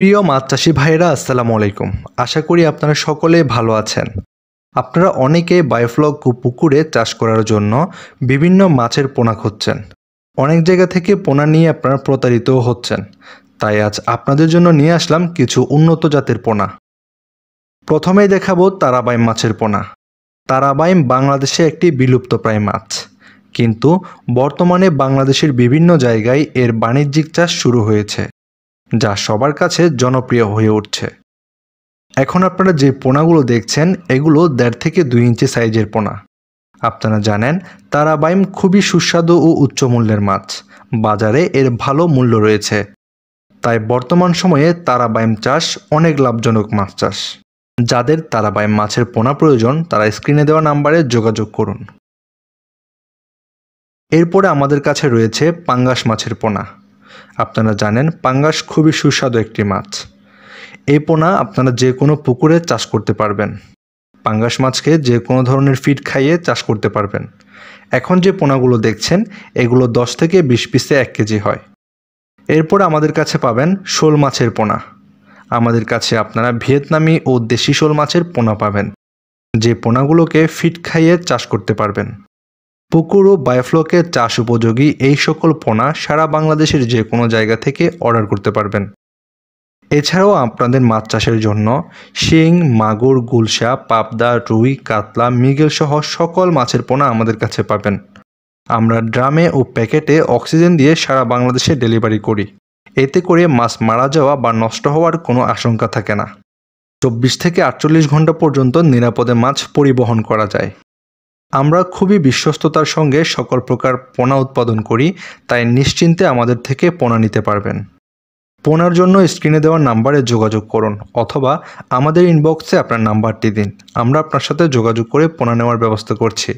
প্রিয় মাছ চাষি ভাইরা আসসালামু আলাইকুম। আশা করি আপনারা সকলে ভালো আছেন। আপনারা অনেকে বায়োফ্লক পুকুরে চাষ করার জন্য বিভিন্ন মাছের পোনা খুঁজছেন। অনেক জায়গা থেকে পোনা নিয়ে আপনারা প্রতারিতও হচ্ছেন। তাই আজ আপনাদের জন্য নিয়ে আসলাম কিছু উন্নত জাতের পোনা। প্রথমেই দেখাবো তারাবাইম মাছের পোনা। তারাবাইম বাংলাদেশে একটি বিলুপ্তপ্রায় মাছ, কিন্তু বর্তমানে বাংলাদেশের বিভিন্ন জায়গায় এর বাণিজ্যিক চাষ শুরু হয়েছে, যা সবার কাছে জনপ্রিয় হয়ে উঠছে। এখন আপনারা যে পোনাগুলো দেখছেন এগুলো 1.5 থেকে 2 ইঞ্চি সাইজের পোনা। আপনারা জানেন তারাবাইম খুবই সুস্বাদু ও উচ্চ মূল্যের মাছ। বাজারে এর ভালো মূল্য রয়েছে, তাই বর্তমান সময়ে তারাবাইম চাষ অনেক লাভজনক মাছ চাষ। যাদের তারাবাইম মাছের পোনা প্রয়োজন তারা স্ক্রিনে দেওয়া নাম্বারে যোগাযোগ করুন। এরপরে আমাদের কাছে রয়েছে পাঙ্গাস মাছের পোনা। আপনারা জানেন পাঙ্গাস খুবই সুস্বাদু একটি মাছ। এই পোনা আপনারা যে কোনো পুকুরে চাষ করতে পারবেন। পাঙ্গাস মাছকে যে কোনো ধরনের ফিড খাইয়ে চাষ করতে পারবেন। এখন যে পোনাগুলো দেখছেন এগুলো 10 থেকে 20 পিসে 1 কেজি হয়। এরপর আমাদের কাছে পাবেন শোল মাছের পোনা। আমাদের কাছে আপনারা ভিয়েতনামি ও দেশি শোল মাছের পোনা পাবেন, যে পোনাগুলোকে ফিড খাইয়ে চাষ করতে পারবেন। পুকুর ও বায়োফ্লকে চাষ উপযোগী এই সকল পোনা সারা বাংলাদেশের যে কোনো জায়গা থেকে অর্ডার করতে পারবেন। এছাড়াও আপনাদের মাছ চাষের জন্য শিং, মাগুর, গুলশা, পাবদা, রুই, কাতলা, মৃগেল সহ সকল মাছের পোনা আমাদের কাছে পাবেন। আমরা ড্রামে ও প্যাকেটে অক্সিজেন দিয়ে সারা বাংলাদেশে ডেলিভারি করি। এতে করে মাছ মারা যাওয়া বা নষ্ট হওয়ার কোনো আশঙ্কা থাকে না। 24 থেকে 48 ঘন্টা পর্যন্ত নিরাপদে মাছ পরিবহন করা যায়। আমরা খুবই বিশ্বস্ততার সঙ্গে সকল প্রকার পোনা উৎপাদন করি, তাই নিশ্চিন্তে আমাদের থেকে পোনা নিতে পারবেন। পোনার জন্য স্ক্রিনে দেওয়া নাম্বারে যোগাযোগ করুন, অথবা আমাদের ইনবক্সে আপনার নাম্বারটি দিন। আমরা আপনার সাথে যোগাযোগ করে পোনা নেওয়ার ব্যবস্থা করছি।